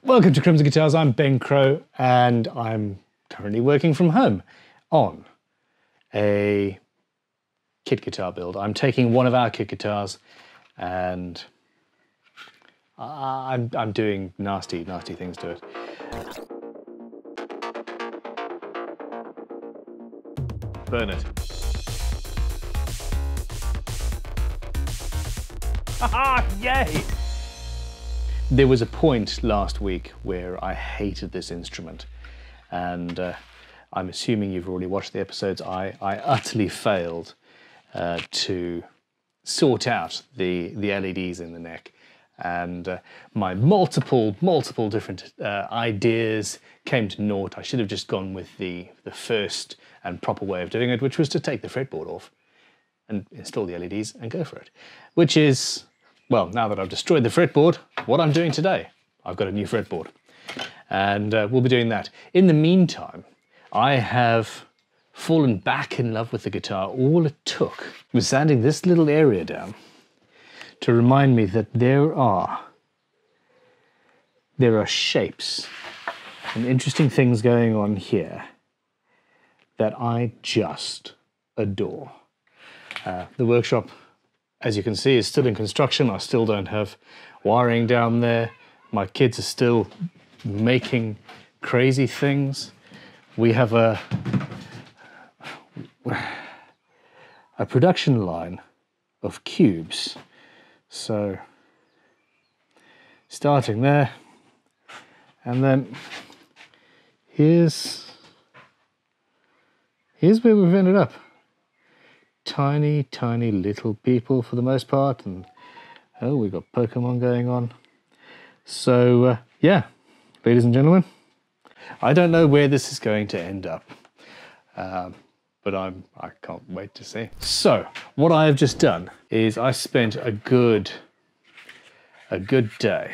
Welcome to Crimson Guitars, I'm Ben Crow, and I'm currently working from home on a kit guitar build. I'm taking one of our kit guitars and I'm doing nasty things to it. Burn it. Haha, yay! There was a point last week where I hated this instrument, and I'm assuming you've already watched the episodes. I utterly failed to sort out the LEDs in the neck, and my multiple different ideas came to naught. I should have just gone with the first and proper way of doing it, which was to take the fretboard off and install the LEDs and go for it, which is, well, now that I've destroyed the fretboard, what I'm doing today. I've got a new fretboard, and we'll be doing that. In the meantime, I have fallen back in love with the guitar. All it took was sanding this little area down to remind me that there are shapes and interesting things going on here that I just adore. The workshop, as you can see, is still in construction. I still don't have wiring down there. My kids are still making crazy things. We have a production line of cubes. So starting there, and then here's where we've ended up. Tiny little people for the most part, and oh, we've got Pokemon going on. So yeah, ladies and gentlemen, I don't know where this is going to end up, but I can't wait to see. So what I have just done is I spent a good day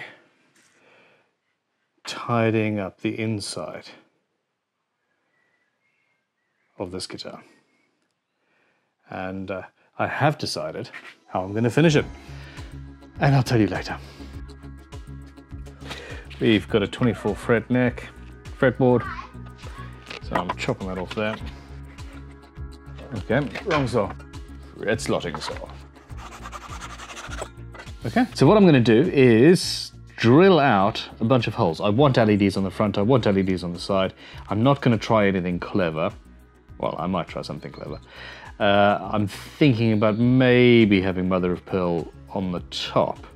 tidying up the inside of this guitar. And I have decided how I'm going to finish it, and I'll tell you later. We've got a 24 fret neck fretboard, so I'm chopping that off there. Okay, wrong saw. Red slotting saw. Okay, so what I'm going to do is drill out a bunch of holes. I want LEDs on the front, I want LEDs on the side. I'm not going to try anything clever. Well, I might try something clever. I'm thinking about maybe having mother of pearl on the top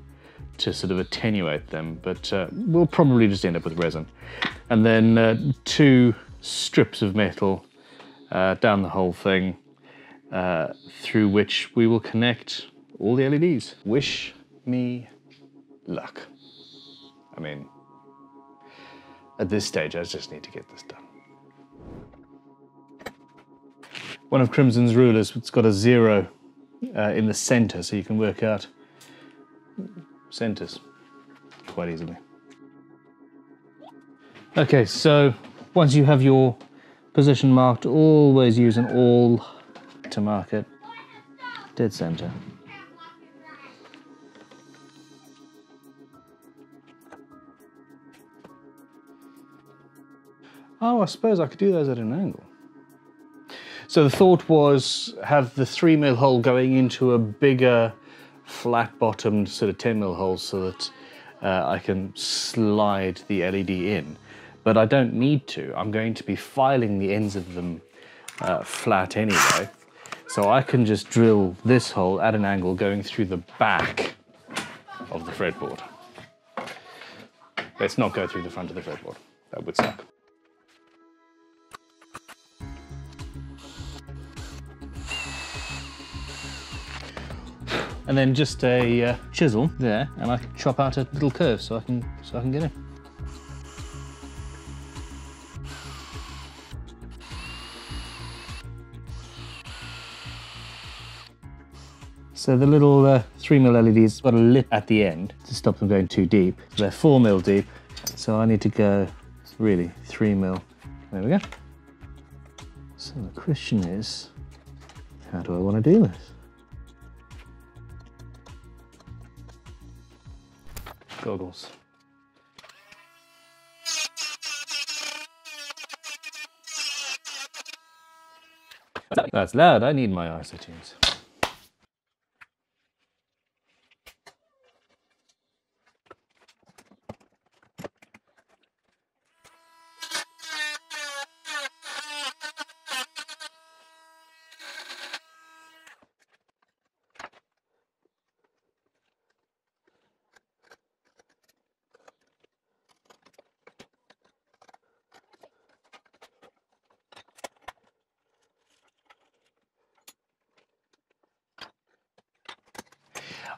to sort of attenuate them, but we'll probably just end up with resin. And then 2 strips of metal down the whole thing, through which we will connect all the LEDs. Wish me luck. I mean, at this stage, I just need to get this done. One of Crimson's rulers, it's got a 0 in the center, so you can work out centers quite easily. Okay, so once you have your position marked, always use an awl to mark it. Dead center. Oh, I suppose I could do those at an angle. So the thought was have the 3mm hole going into a bigger flat-bottomed sort of 10mm hole so that I can slide the LED in. But I don't need to. I'm going to be filing the ends of them flat anyway. So I can just drill this hole at an angle going through the back of the fretboard. Let's not go through the front of the fretboard. That would suck. And then just a chisel there, and I can chop out a little curve so I can get in. So the little 3mm LEDs got a lip at the end to stop them going too deep. They're 4mm deep, so I need to go really 3mm. There we go. So the question is, how do I want to do this? Goggles. That's loud. I need my ISOtunes.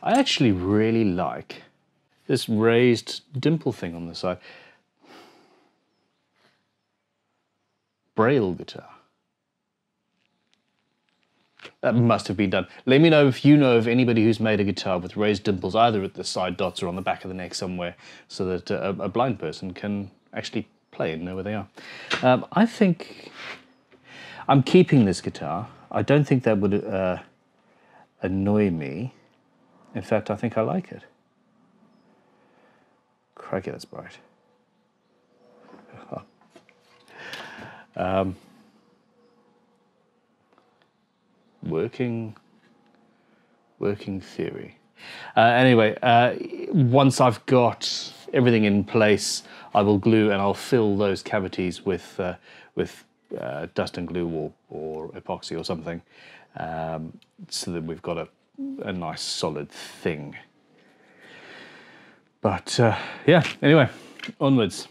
I actually really like this raised dimple thing on the side. Braille guitar. That must have been done. Let me know if you know of anybody who's made a guitar with raised dimples, either at the side dots or on the back of the neck somewhere, so that a blind person can actually play and know where they are. I think I'm keeping this guitar. I don't think that would annoy me. In fact, I think I like it. Crikey, that's bright. Working theory. Anyway, once I've got everything in place, I will glue and I'll fill those cavities with dust and glue or epoxy or something, so that we've got a nice solid thing. But yeah, anyway, onwards.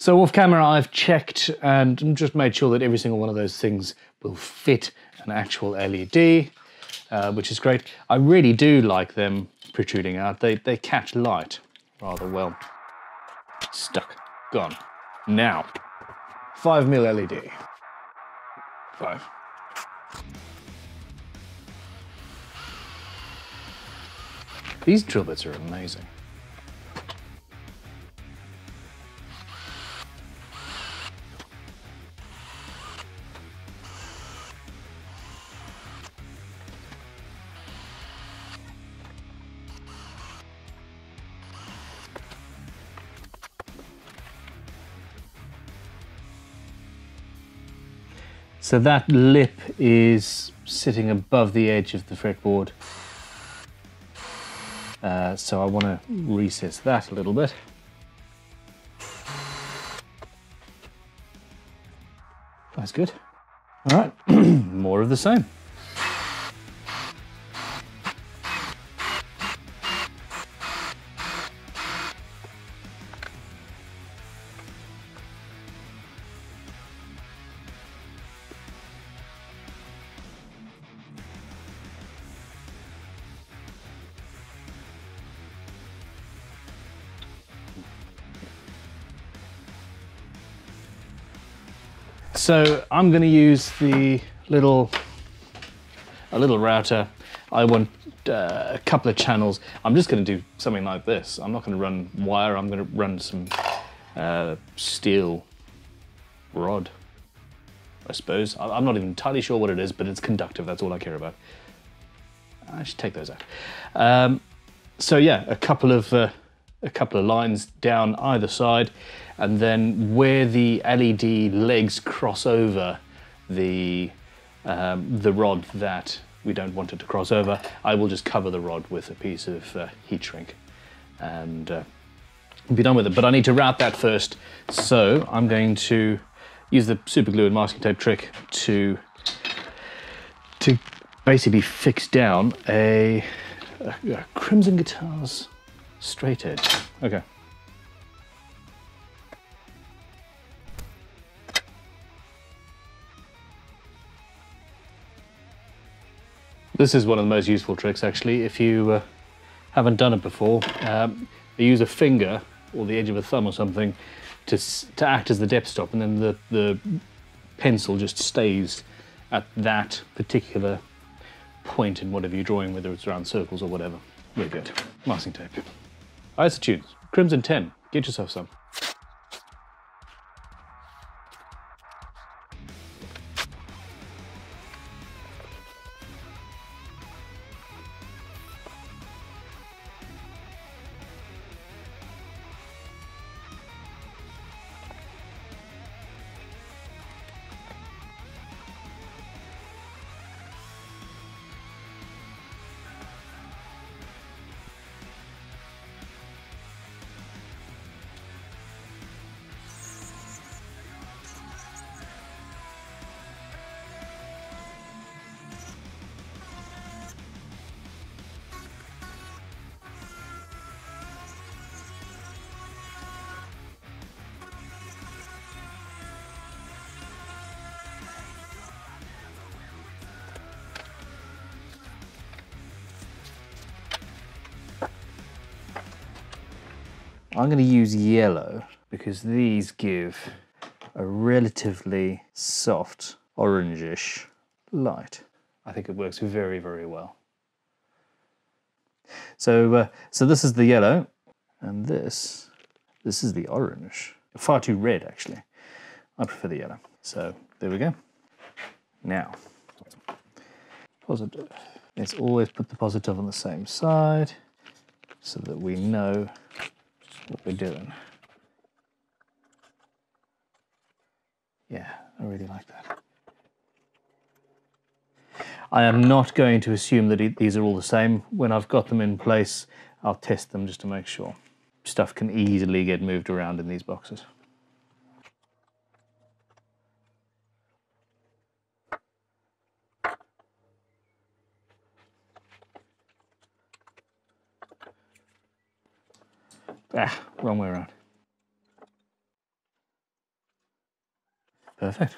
So off camera, I've checked and just made sure that every single one of those things will fit an actual LED, which is great. I really do like them protruding out. They catch light rather well. Stuck. Gone. Now, 5mm LED. 5. These drill bits are amazing. So that lip is sitting above the edge of the fretboard. So I want to recess that a little bit. That's good. All right, more of the same. So I'm going to use a little router. I want a couple of channels. I'm just going to do something like this. I'm not going to run wire. I'm going to run some steel rod, I suppose. I'm not even entirely sure what it is, but it's conductive. That's all I care about. I should take those out. So yeah, a couple of lines down either side, and then where the LED legs cross over the rod that we don't want it to cross over, I will just cover the rod with a piece of heat shrink and be done with it. But I need to route that first, so I'm going to use the super glue and masking tape trick to basically fix down a Crimson Guitars straight edge. Okay. This is one of the most useful tricks, actually. If you Haven't done it before. I use a finger or the edge of a thumb or something to act as the depth stop, and then the pencil just stays at that particular point in whatever you're drawing, whether it's around circles or whatever. Really good. Masking tape. ISOtunes. Crimson 10. Get yourself some. I'm going to use yellow because these give a relatively soft orangish light. I think it works very, very well. So this is the yellow, and this is the orange. Far too red, actually. I prefer the yellow. So there we go. Now, positive. Let's always put the positive on the same side so that we know what we're doing. Yeah, I really like that. I am not going to assume that these are all the same. When I've got them in place, I'll test them just to make sure. Stuff can easily get moved around in these boxes. Ah, wrong way around. Perfect.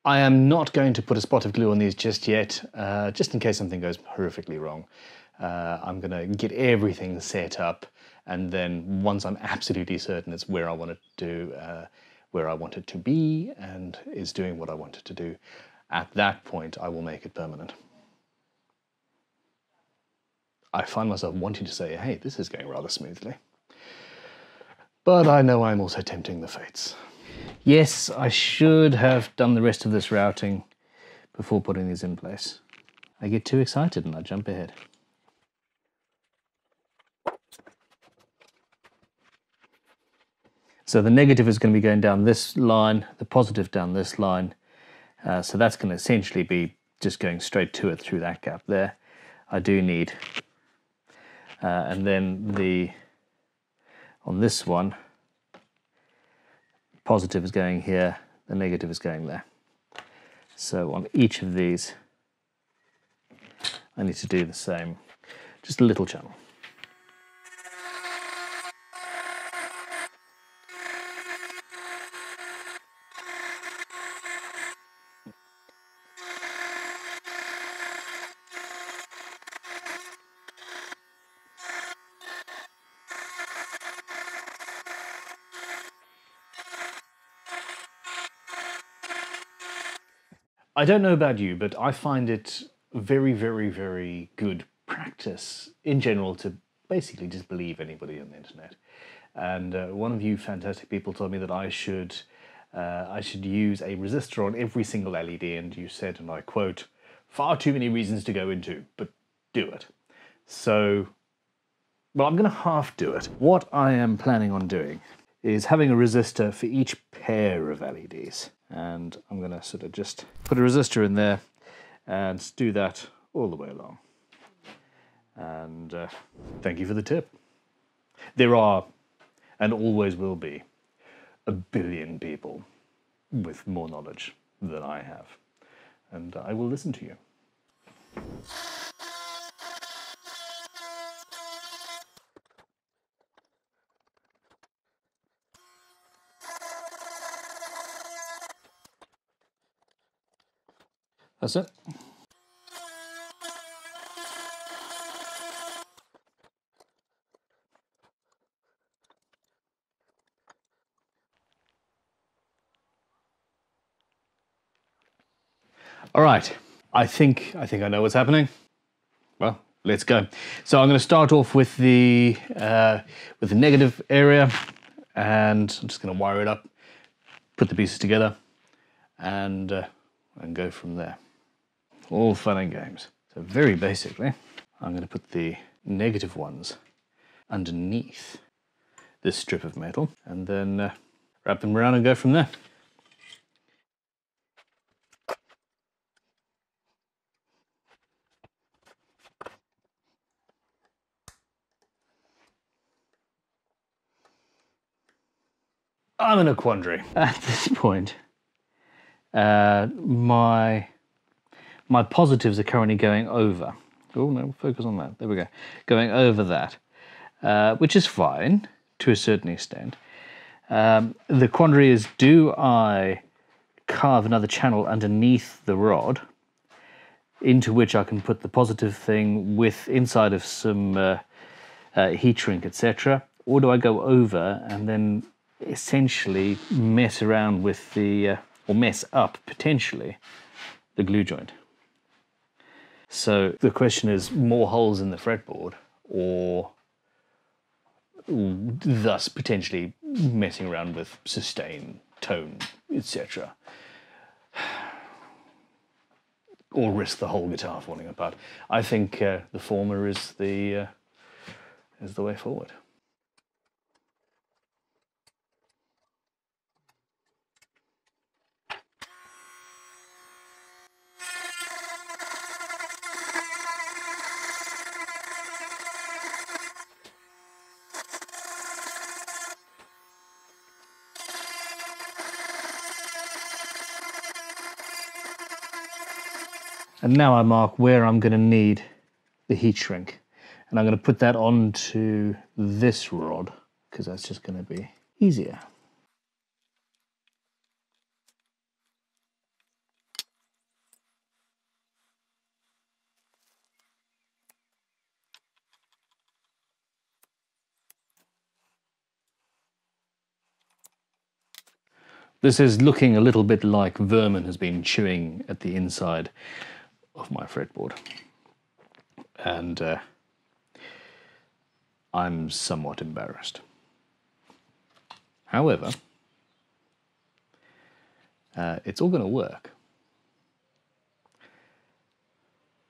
I am not going to put a spot of glue on these just yet, just in case something goes horrifically wrong. I'm going to get everything set up, and then once I'm absolutely certain it's where I want it to, where I want it to be, and is doing what I want it to do, at that point I will make it permanent. I find myself wanting to say, hey, this is going rather smoothly. But I know I'm also tempting the fates. Yes, I should have done the rest of this routing before putting these in place. I get too excited and I jump ahead. So the negative is going to be going down this line, the positive down this line. So that's going to essentially be just going straight to it through that gap there. I do need, and then on this one, positive is going here, the negative is going there. So on each of these, I need to do the same, just a little channel. I don't know about you, but I find it very, very, very good practice in general to basically just believe anybody on the internet. And one of you fantastic people told me that I should use a resistor on every single LED, and you said, and I quote, "Far too many reasons to go into, but do it." So, well, I'm going to half do it. What I am planning on doing is having a resistor for each pair of LEDs. And I'm going to sort of just put a resistor in there and do that all the way along. And thank you for the tip. There are, and always will be, a billion people with more knowledge than I have. And I will listen to you. That's it. All right, I think I know what's happening. Well, let's go. So I'm going to start off with the negative area, and I'm just going to wire it up, put the pieces together, and go from there. All fun and games. So very basically, I'm going to put the negative ones underneath this strip of metal, and then wrap them around and go from there. I'm in a quandary. At this point, my positives are currently going over. Oh no, focus on that. There we go. Going over that, which is fine to a certain extent. The quandary is, do I carve another channel underneath the rod into which I can put the positive thing with inside of some heat shrink, etc., or do I go over and then essentially mess around with the, or mess up potentially, the glue joint? So the question is, more holes in the fretboard, or thus potentially messing around with sustain, tone, etc., or risk the whole guitar falling apart. I think the former is the way forward. And now I mark where I'm going to need the heat shrink. And I'm going to put that onto this rod, because that's just going to be easier. This is looking a little bit like vermin has been chewing at the inside of my fretboard. And I'm somewhat embarrassed. However, it's all going to work.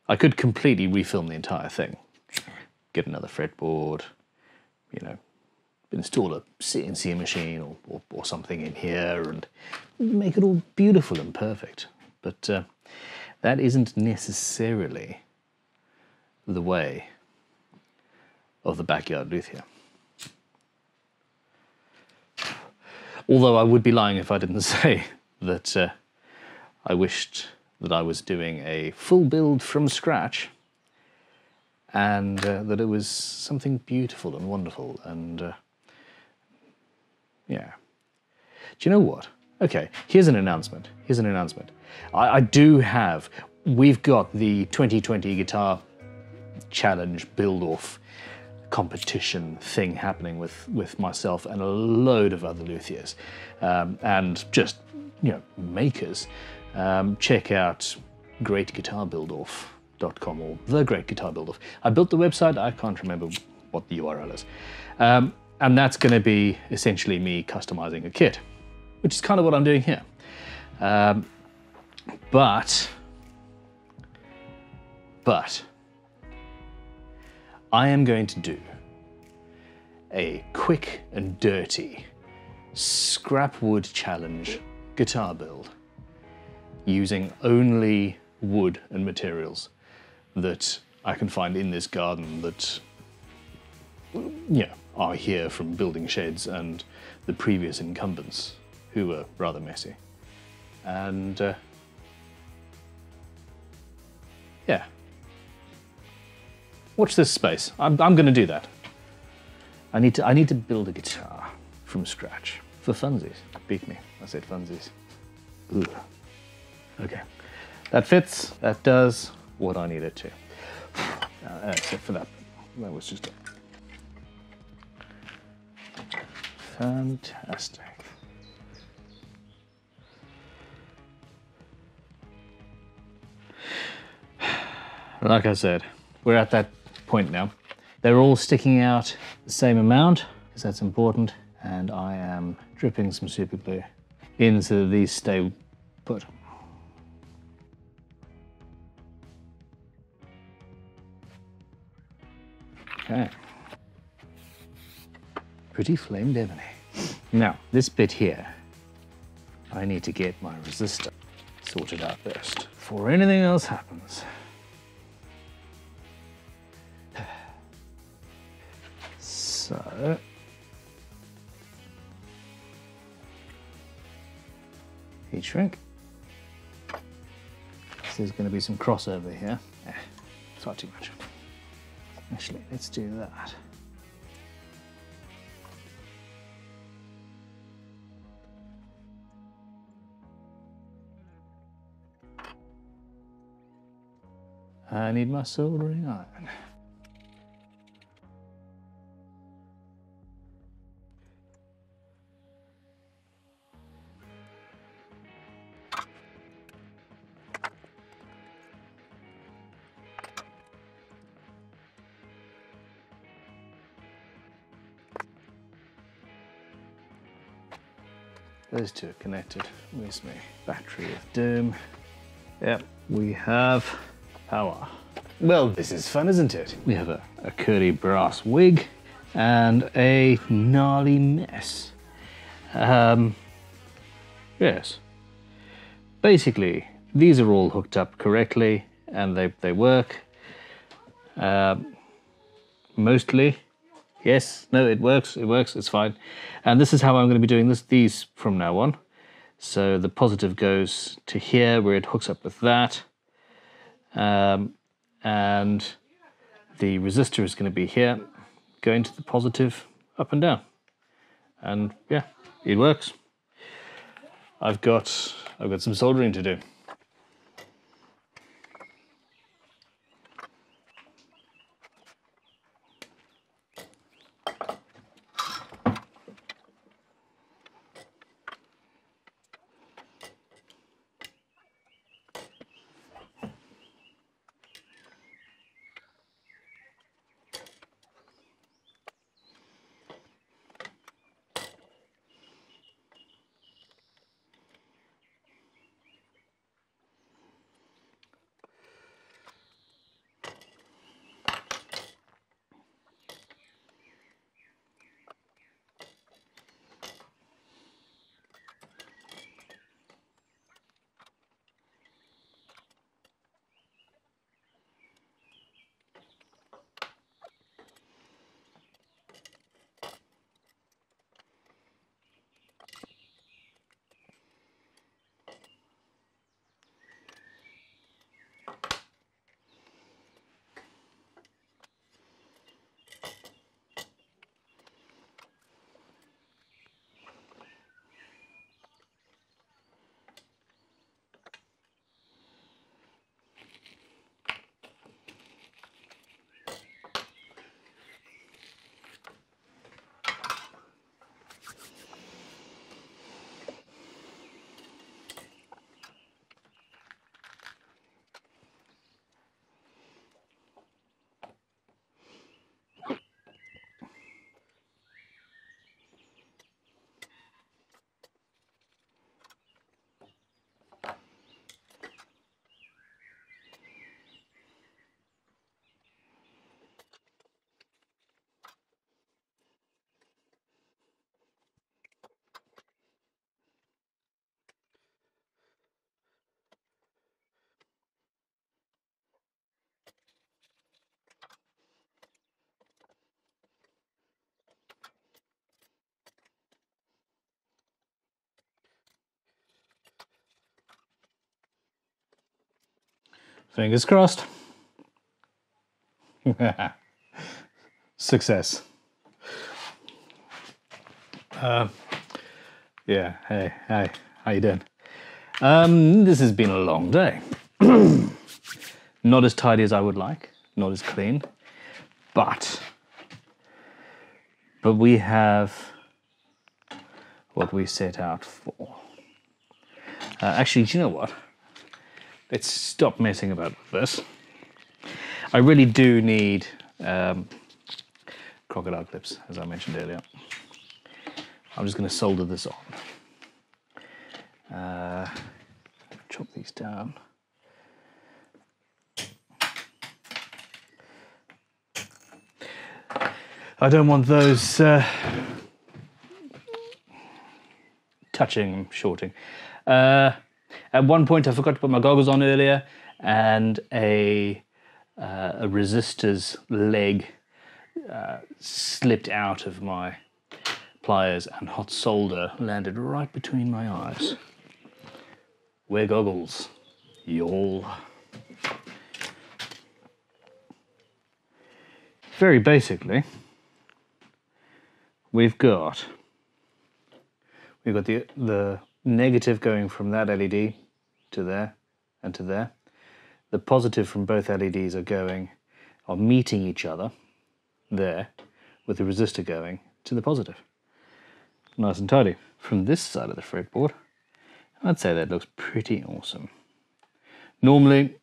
I could completely refilm the entire thing. Get another fretboard, you know, install a CNC machine or something in here and make it all beautiful and perfect. But that isn't necessarily the way of the backyard luthier. Although I would be lying if I didn't say that I wished that I was doing a full build from scratch, and that it was something beautiful and wonderful, and yeah. Do you know what? Okay, here's an announcement. Here's an announcement. I do have, we've got the 2020 Guitar Challenge build-off competition thing happening with myself and a load of other luthiers, and just, you know, makers. Check out greatguitarbuildoff.com or the Great Guitar Build-Off. I built the website, I can't remember what the URL is. And that's going to be essentially me customizing a kit, which is kind of what I'm doing here. But I am going to do a quick and dirty scrap wood challenge guitar build using only wood and materials that I can find in this garden that, yeah, are here from building sheds and the previous incumbents, who were rather messy. And yeah, watch this space. I'm going to do that. I need to build a guitar from scratch for funsies. Beat me. I said funsies. Ugh. Okay. That fits. That does what I need it to. Except for that. That was just fantastic. Like I said, we're at that point now. They're all sticking out the same amount, because that's important, and I am dripping some super glue in so that these stay put. Okay. Pretty flamed ebony. Now, this bit here, I need to get my resistor sorted out first, before anything else happens. So, heat shrink. There's going to be some crossover here. It's not too much. Actually, let's do that. I need my soldering iron. Those two are connected. Where's my battery of doom? Yep, we have power. Well, this is fun, isn't it? We have a curly brass wig and a gnarly mess. Yes. Basically, these are all hooked up correctly and they work. Mostly. Yes, no, it works, it's fine. And this is how I'm going to be doing these from now on. So the positive goes to here where it hooks up with that. And the resistor is going to be here, going to the positive up and down. And yeah, it works. I've got some soldering to do. Fingers crossed. Success. Yeah, hey, how you doing? This has been a long day. Not as tidy as I would like, not as clean, but we have what we set out for. Actually, do you know what? Let's stop messing about with this. I really do need crocodile clips, as I mentioned earlier. I'm just going to solder this on. Chop these down. I don't want those touching, shorting. At one point I forgot to put my goggles on earlier, and a resistor's leg slipped out of my pliers, and hot solder landed right between my eyes. Wear goggles, y'all. Very basically, we've got the negative going from that LED to there and to there. The positive from both LEDs are meeting each other there, with the resistor going to the positive. Nice and tidy. From this side of the fretboard, I'd say that looks pretty awesome. Normally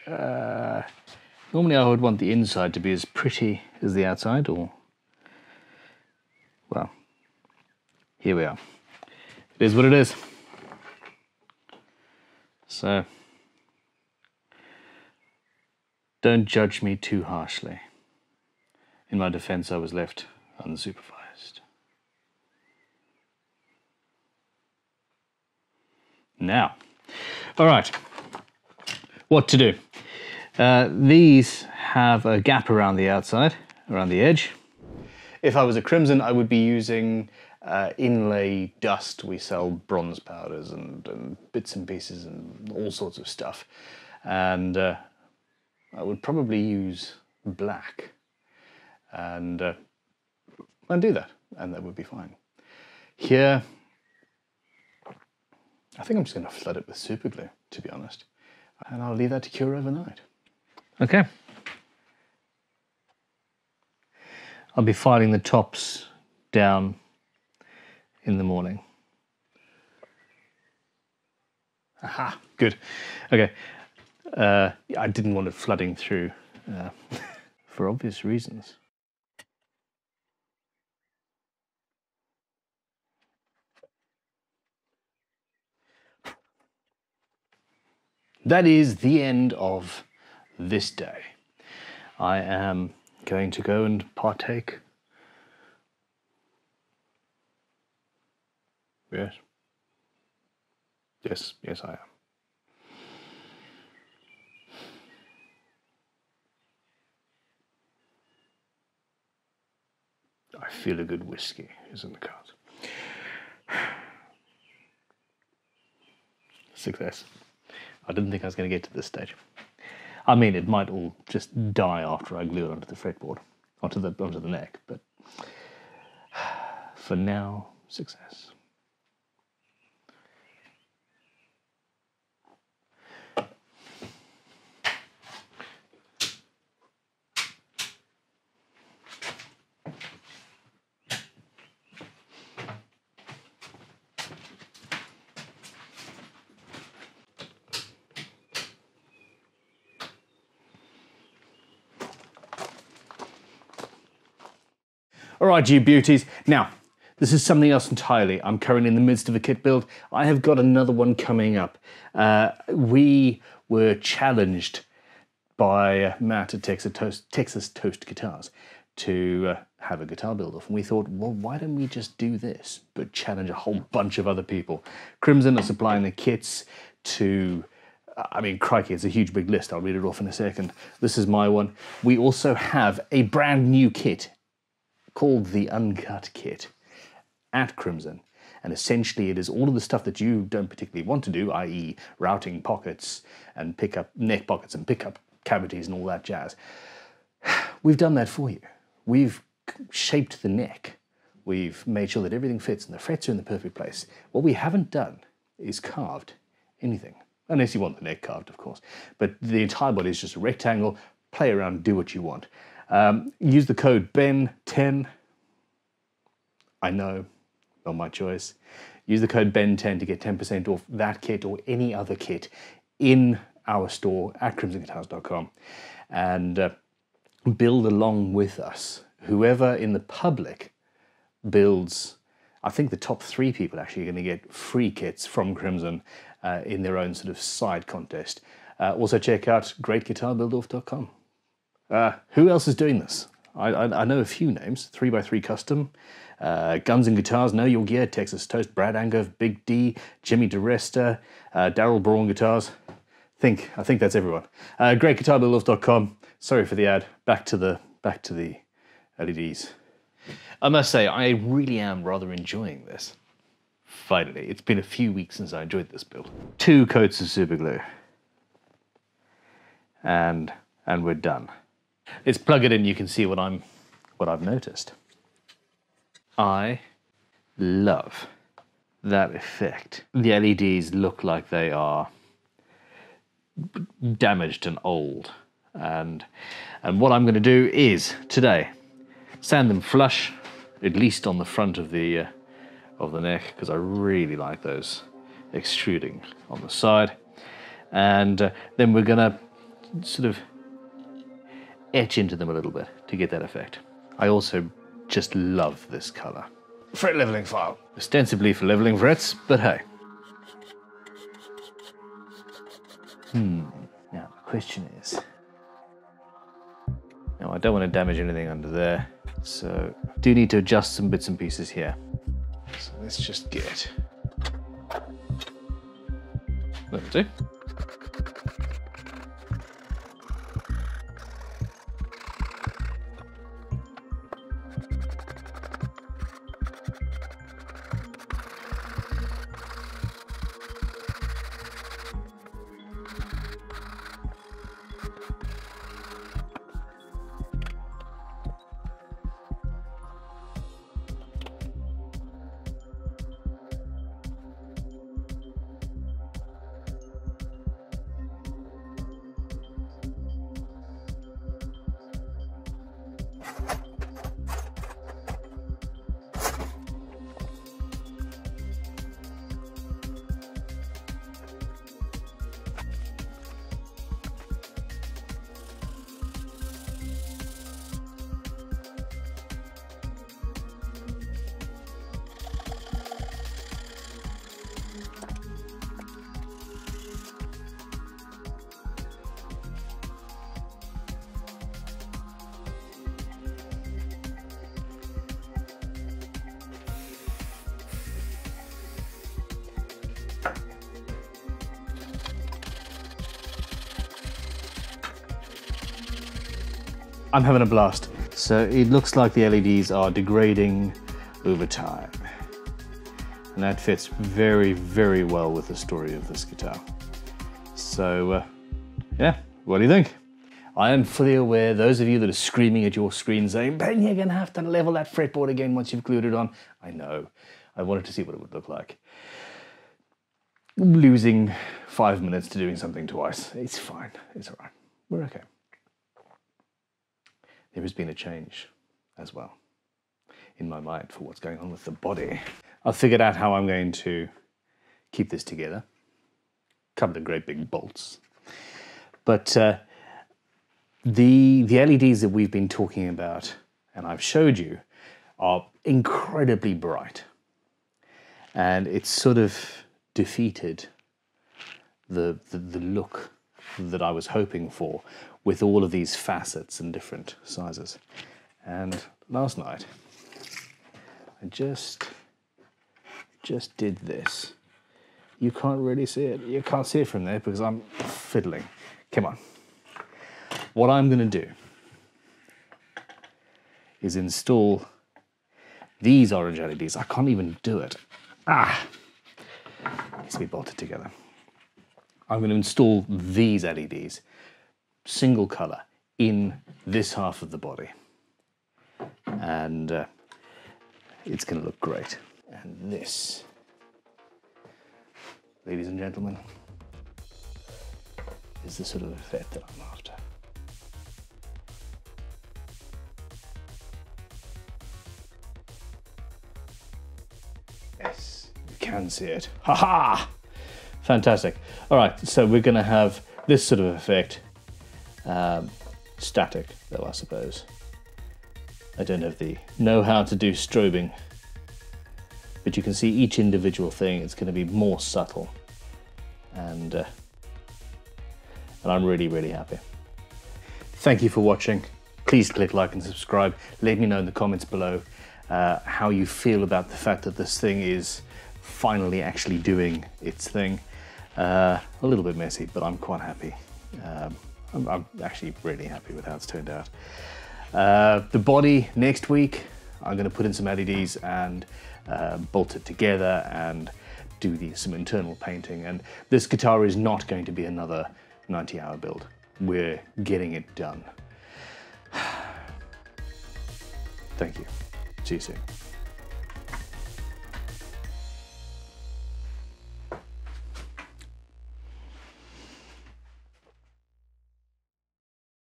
I would want the inside to be as pretty as the outside, or, well, here we are. It is what it is. So, don't judge me too harshly. In my defense, I was left unsupervised. Now, all right, what to do? These have a gap around the outside, around the edge. If I was a Crimson, I would be using inlay dust. We sell bronze powders and bits and pieces and all sorts of stuff. And I would probably use black and do that, and that would be fine. Here, I think I'm just going to flood it with super glue, to be honest. And I'll leave that to cure overnight. Okay. I'll be filing the tops down in the morning. Aha, good. Okay. I didn't want it flooding through for obvious reasons. That is the end of this day. I am going to go and partake. Yes. Yes, yes I am. I feel a good whiskey is in the cards. Success. I didn't think I was going to get to this stage. I mean, it might all just die after I glue it onto the fretboard, onto the neck, but for now, success. All right, you beauties. Now, this is something else entirely. I'm currently in the midst of a kit build. I have got another one coming up. We were challenged by Matt at Texas Toast Guitars to have a guitar build-off. And we thought, well, why don't we just do this, but challenge a whole bunch of other people? Crimson are supplying the kits to, I mean, crikey, it's a huge big list. I'll read it off in a second. This is my one. We also have a brand new kit called the Uncut Kit at Crimson. And essentially it is all of the stuff that you don't particularly want to do, i.e. routing pockets and neck pockets and pickup cavities and all that jazz. We've done that for you. We've shaped the neck. We've made sure that everything fits and the frets are in the perfect place. What we haven't done is carved anything unless you want the neck carved, of course. But the entire body is just a rectangle. Play around, do what you want. Use the code BEN10. I know, not my choice. Use the code BEN10 to get 10% off that kit or any other kit in our store at crimsonguitars.com, and build along with us. Whoever in the public builds, I think the top 3 people actually are going to get free kits from Crimson in their own sort of side contest. Also check out greatguitarbuildoff.com. Who else is doing this? I know a few names. 3x3 Custom, Guns and Guitars, Know Your Gear, Texas Toast, Brad Anger, Big D, Jimmy DeResta, Daryl Braun Guitars. I think that's everyone. GreatGuitarBuildoff.com. Sorry for the ad. Back to the LEDs. I must say, I really am rather enjoying this. Finally, it's been a few weeks since I enjoyed this build. 2 coats of super glue, and we're done. Let's plug it in. You can see what I've noticed. I love that effect. The LEDs look like they are damaged and old, and what I'm going to do is today sand them flush, at least on the front of the neck, because I really like those extruding on the side, and then we're going to sort of etch into them a little bit to get that effect. I also just love this color. Fret leveling file, ostensibly for leveling frets, but hey. Now the question is, now I don't want to damage anything under there, so do need to adjust some bits and pieces here. So let's just get, that'll do. I'm having a blast. So it looks like the LEDs are degrading over time. And that fits very, very well with the story of this guitar. So, yeah, what do you think? I am fully aware, those of you that are screaming at your screen saying, Ben, you're gonna have to level that fretboard again once you've glued it on. I know. I wanted to see what it would look like. Losing 5 minutes to doing something twice. It's fine. It's all right. We're okay. There has been a change as well in my mind for what's going on with the body. I've figured out how I'm going to keep this together. A couple of great big bolts. But the LEDs that we've been talking about and I've showed you are incredibly bright. And it's sort of defeated the look that I was hoping for with all of these facets and different sizes. And last night, I just did this. You can't really see it. You can't see it from there because I'm fiddling. Come on. What I'm gonna do is install these orange LEDs. I can't even do it. It needs to be bolted together. I'm gonna install these LEDs, single color, in this half of the body. And it's gonna look great. And this, ladies and gentlemen, is the sort of effect that I'm after. Yes, you can see it. Ha-ha! Fantastic. All right, so we're going to have this sort of effect. Static, though, I suppose. I don't have the know-how to do strobing. But you can see each individual thing. It's going to be more subtle. And I'm really, really happy. Thank you for watching. Please click like and subscribe. Let me know in the comments below how you feel about the fact that this thing is finally actually doing its thing. A little bit messy, but I'm quite happy. I'm actually really happy with how it's turned out. The body, next week, I'm going to put in some LEDs and bolt it together and do some internal painting. And this guitar is not going to be another 90-hour build. We're getting it done. Thank you. See you soon.